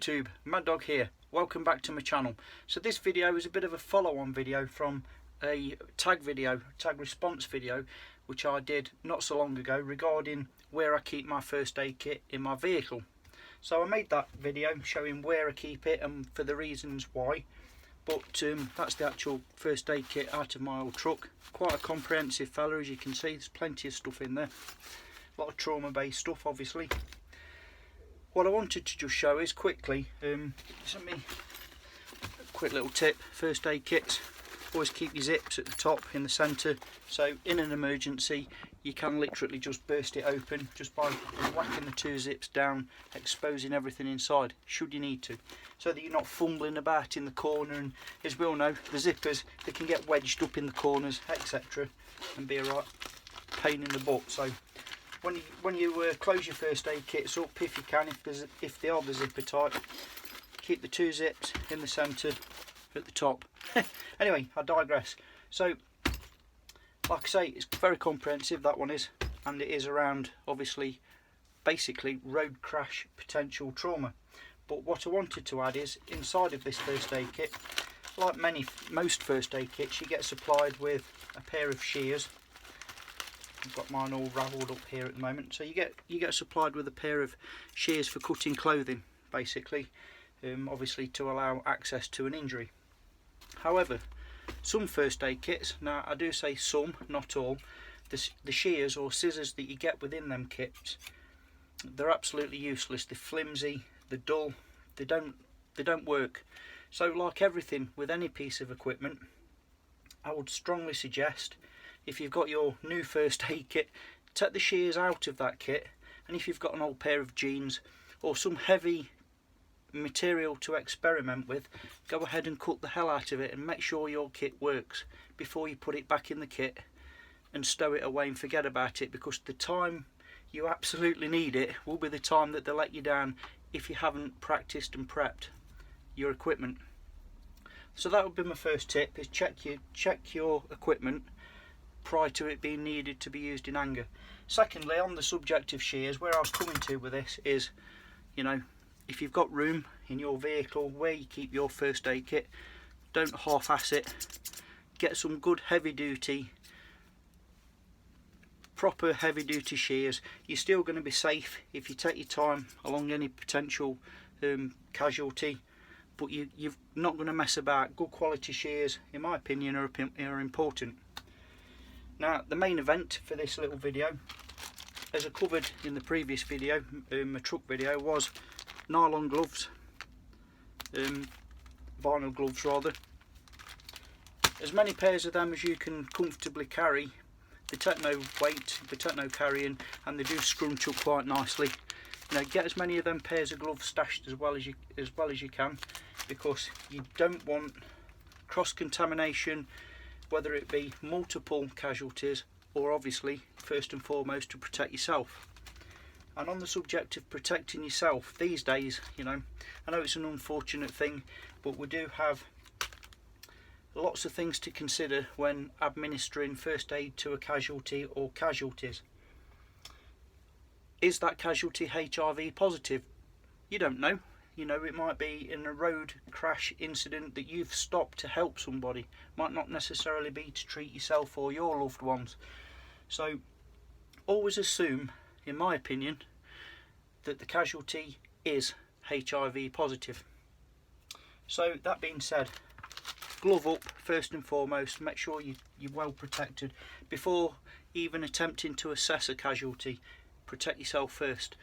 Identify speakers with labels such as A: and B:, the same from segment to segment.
A: YouTube, Mad Dog here. Welcome back to my channel. So this video is a bit of a follow-on video from a tag response video which I did not so long ago regarding where I keep my first aid kit in my vehicle. So I made that video showing where I keep it and for the reasons why, but that's the actual first aid kit out of my old truck. Quite a comprehensive fella, as you can see. There's plenty of stuff in there, a lot of trauma based stuff obviously. What I wanted to just show is quickly, a quick little tip: first aid kits, always keep your zips at the top in the centre, so in an emergency you can literally just burst it open just by whacking the two zips down, exposing everything inside should you need to, so that you're not fumbling about in the corner. And as we all know, the zippers, they can get wedged up in the corners, etc., and be a right pain in the butt. So when you close your first aid kits up, if you can, if they are the zipper type, keep the two zips in the centre at the top. Anyway, I digress. So like I say, it's very comprehensive, that one is, and it is around obviously basically road crash potential trauma. But what I wanted to add is, inside of this first aid kit, like most first aid kits, you get supplied with a pair of shears. I've got mine all ravelled up here at the moment. So you get supplied with a pair of shears for cutting clothing, basically, obviously to allow access to an injury. However, some first aid kits, now I do say some, not all, the shears or scissors that you get within them kits, they're absolutely useless. They're flimsy, they're dull, they don't work. So like everything with any piece of equipment, I would strongly suggest, if you've got your new first aid kit, take the shears out of that kit, and if you've got an old pair of jeans or some heavy material to experiment with, go ahead and cut the hell out of it and make sure your kit works before you put it back in the kit and stow it away and forget about it, because the time you absolutely need it will be the time that they let you down if you haven't practiced and prepped your equipment. So that would be my first tip, is check your equipment prior to it being needed to be used in anger. Secondly, on the subject of shears, where I was coming to with this is, you know, if you've got room in your vehicle where you keep your first aid kit, don't half-ass it. Get some good proper heavy duty shears. You're still going to be safe if you take your time along any potential casualty, but you're not going to mess about. Good quality shears, in my opinion, are important. Now, the main event for this little video, as I covered in the previous video, my truck video, was nylon gloves, vinyl gloves rather. As many pairs of them as you can comfortably carry. They take no weight, they take no carrying, and they do scrunch up quite nicely. You know, get as many of them pairs of gloves stashed as well as you can, because you don't want cross-contamination, whether it be multiple casualties or obviously first and foremost to protect yourself. And on the subject of protecting yourself these days, you know, I know it's an unfortunate thing, but we do have lots of things to consider when administering first aid to a casualty or casualties. Is that casualty HIV positive? You don't know. You know, it might be in a road crash incident that you've stopped to help somebody. Might not necessarily be to treat yourself or your loved ones. So always assume, in my opinion, that the casualty is HIV positive. So that being said, glove up first and foremost. Make sure you're well protected before even attempting to assess a casualty. Protect yourself first.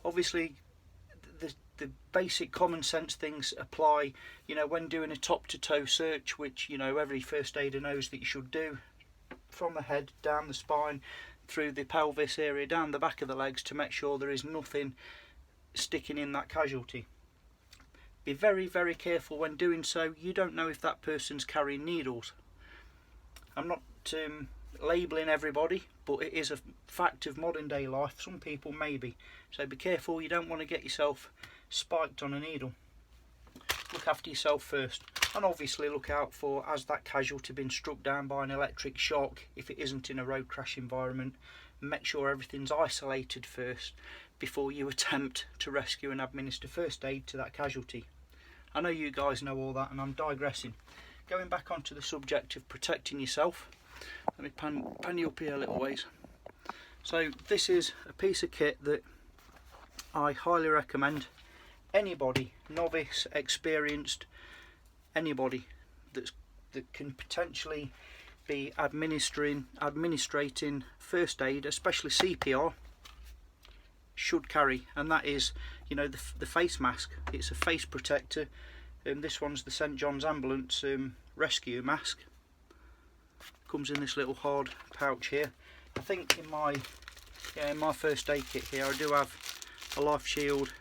A: Obviously, the basic common sense things apply, you know, when doing a top to toe search, which, you know, every first aider knows that you should do, from the head down the spine, through the pelvis area, down the back of the legs, to make sure there is nothing sticking in that casualty. Be very, very careful when doing so. You don't know if that person's carrying needles. I'm not labelling everybody, but it is a fact of modern day life. Some people may be. So be careful, you don't want to get yourself spiked on a needle. Look after yourself first, and obviously look out for, has that casualty been struck down by an electric shock if it isn't in a road crash environment. Make sure everything's isolated first before you attempt to rescue and administer first aid to that casualty. I know you guys know all that, and I'm digressing. Going back onto the subject of protecting yourself, let me pan you up here a little ways. So this is a piece of kit that I highly recommend anybody, novice, experienced, anybody that can potentially be administrating first aid, especially CPR, should carry, and that is, you know, the face mask. It's a face protector. This one's the St John's Ambulance rescue mask. Comes in this little hard pouch here. I think in my first aid kit here I do have a life shield,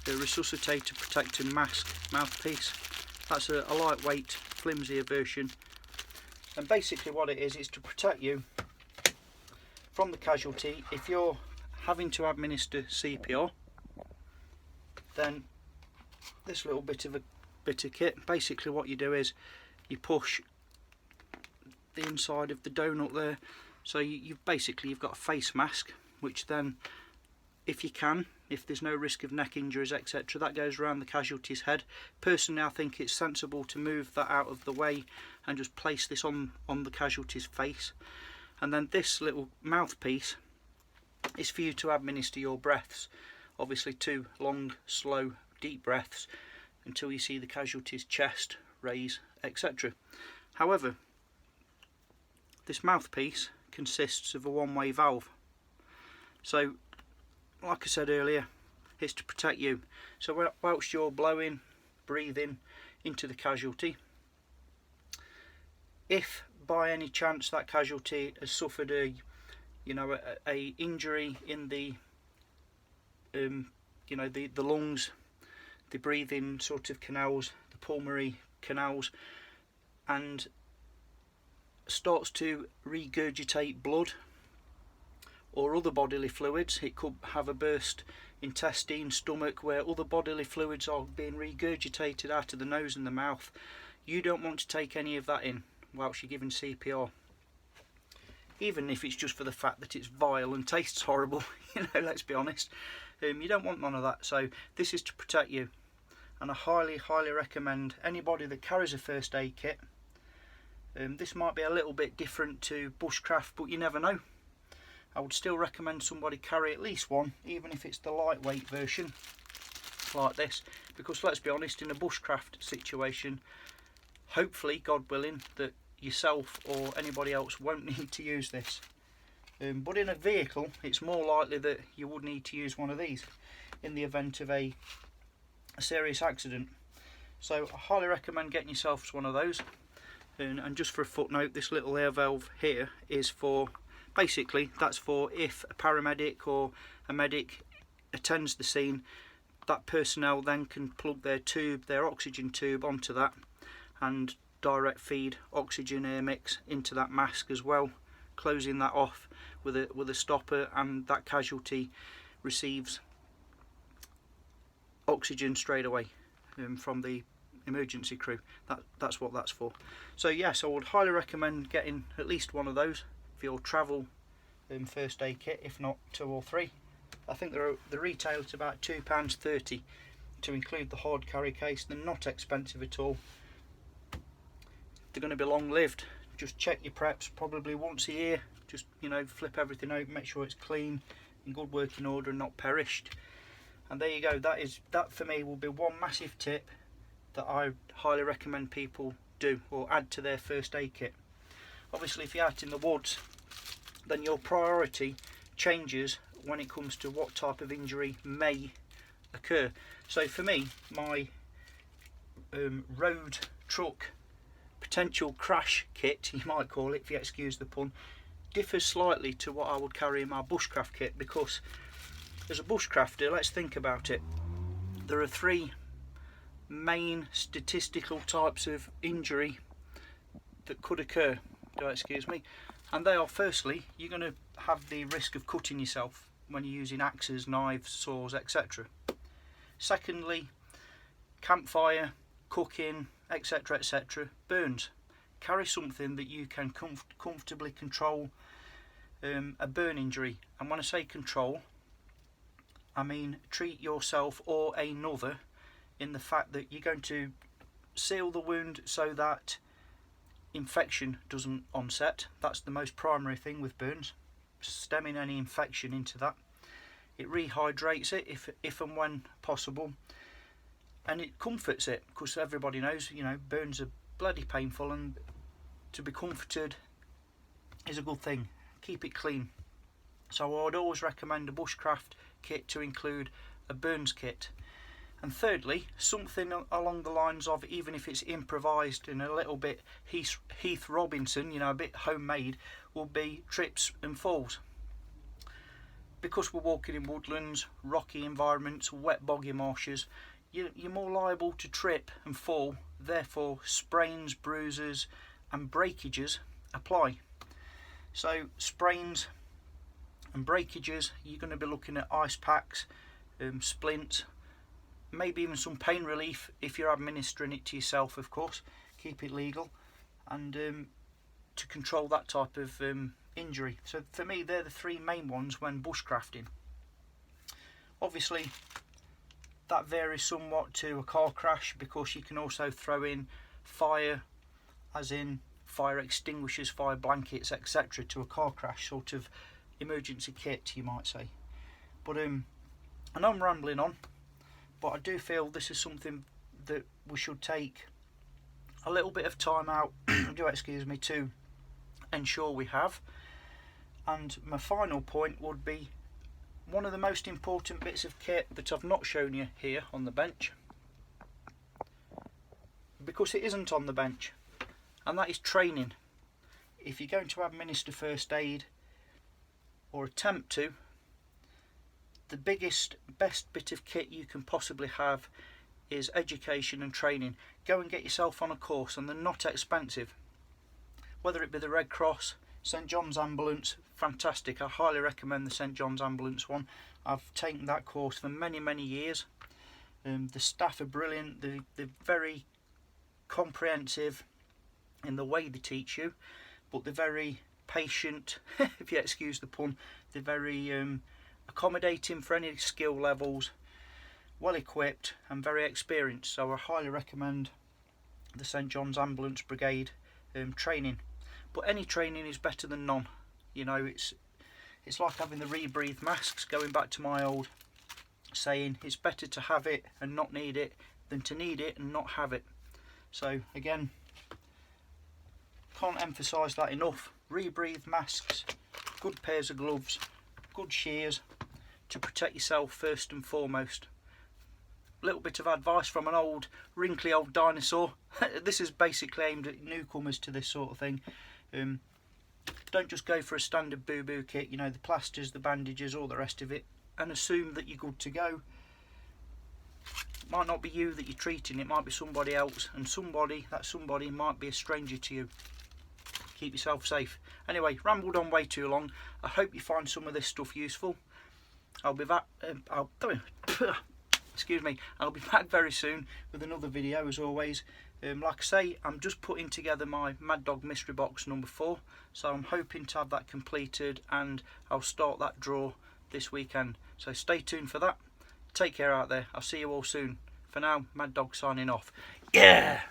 A: a resuscitator protecting mask mouthpiece. That's a lightweight, flimsier version, and basically what it is to protect you from the casualty. If you're having to administer CPR, then this little bit of kit, basically what you do is you push the inside of the donut there, so you've got a face mask, which then, if there's no risk of neck injuries, etc., that goes around the casualty's head. Personally, I think it's sensible to move that out of the way and just place this on the casualty's face. And then this little mouthpiece is for you to administer your breaths. Obviously 2 long, slow, deep breaths until you see the casualty's chest raise, etc. However, this mouthpiece consists of a one-way valve. So, like I said earlier, it's to protect you. So whilst you're breathing into the casualty, if by any chance that casualty has suffered a injury in the the lungs, the breathing sort of canals, the pulmonary canals, and starts to regurgitate blood or other bodily fluids, it could have a burst intestine, stomach, where other bodily fluids are being regurgitated out of the nose and the mouth. You don't want to take any of that in whilst you're giving CPR, even if it's just for the fact that it's vile and tastes horrible. Let's be honest, you don't want none of that. So this is to protect you, and I highly recommend anybody that carries a first aid kit. This might be a little bit different to bushcraft, but you never know. I would still recommend somebody carry at least one, even if it's the lightweight version like this, because let's be honest, in a bushcraft situation, hopefully, God willing, that yourself or anybody else won't need to use this. But in a vehicle, it's more likely that you would need to use one of these in the event of a serious accident. So I highly recommend getting yourself one of those. And just for a footnote, this little air valve here is for, basically, that's for if a paramedic or a medic attends the scene, that personnel then can plug their oxygen tube onto that and direct feed oxygen air mix into that mask as well, closing that off with a stopper, and that casualty receives oxygen straight away from the emergency crew. That's what that's for. So yes, I would highly recommend getting at least one of those for your travel first aid kit, if not 2 or 3. I think the retail is about £2.30 to include the hard carry case. They're not expensive at all. They're going to be long lived. Just check your preps probably once a year. Just flip everything open, make sure it's clean, in good working order and not perished. And there you go. That for me will be one massive tip that I highly recommend people do or add to their first aid kit. Obviously, if you're out in the woods, then your priority changes when it comes to what type of injury may occur. So for me, my road truck potential crash kit, you might call it if you excuse the pun, differs slightly to what I would carry in my bushcraft kit, because as a bushcrafter, let's think about it, there are 3 main statistical types of injury that could occur, and they are: firstly, you're going to have the risk of cutting yourself when you're using axes, knives, saws, etc. Secondly, campfire, cooking, etc., burns. Carry something that you can comfortably control a burn injury, and when I say control, I mean treat yourself or another, in the fact that you're going to seal the wound so that infection doesn't onset. That's the most primary thing with burns, stemming any infection into that. It rehydrates it if and when possible, and it comforts it, because everybody knows, you know, burns are bloody painful, and to be comforted is a good thing. Keep it clean. So I would always recommend a bushcraft kit to include a burns kit. And thirdly, something along the lines of, even if it's improvised and a little bit Heath Robinson, you know, a bit homemade, will be trips and falls. Because we're walking in woodlands, rocky environments, wet boggy marshes, you're more liable to trip and fall, therefore sprains, bruises and breakages apply. So sprains and breakages, you're going to be looking at ice packs, splints, maybe even some pain relief if you're administering it to yourself, of course. Keep it legal, and to control that type of injury. So for me, they're the three main ones when bushcrafting. Obviously that varies somewhat to a car crash, because you can also throw in fire, as in fire extinguishers, fire blankets, etc., to a car crash, sort of emergency kit, you might say. But I know I'm rambling on, but I do feel this is something that we should take a little bit of time out, do excuse me, to ensure we have. And my final point would be one of the most important bits of kit that I've not shown you here on the bench, because it isn't on the bench, and that is training. If you're going to administer first aid, or attempt to, the biggest, best bit of kit you can possibly have is education and training. Go and get yourself on a course, and they're not expensive. Whether it be the Red Cross, St John's Ambulance, fantastic. I highly recommend the St John's Ambulance one. I've taken that course for many years. The staff are brilliant. They're very comprehensive in the way they teach you, but they're very patient, if you excuse the pun. They're very accommodating for any skill levels, well equipped and very experienced. So I highly recommend the St John's Ambulance Brigade training. But any training is better than none. You know, it's like having the rebreathe masks. Going back to my old saying, it's better to have it and not need it than to need it and not have it. So again, can't emphasise that enough. Rebreathe masks, good pairs of gloves, good shears to protect yourself first and foremost. A little bit of advice from an old wrinkly old dinosaur. This is basically aimed at newcomers to this sort of thing. Don't just go for a standard boo-boo kit, you know, the plasters, the bandages, all the rest of it, and assume that you're good to go. It might not be you that you're treating, it might be somebody else, and that somebody might be a stranger to you. Keep yourself safe. Anyway, rambled on way too long. I hope you find some of this stuff useful. I'll be back. Excuse me. I'll be back very soon with another video, as always. Like I say, I'm just putting together my Mad Dog Mystery Box number 4, so I'm hoping to have that completed, and I'll start that draw this weekend. So stay tuned for that. Take care out there. I'll see you all soon. For now, Mad Dog signing off. Yeah.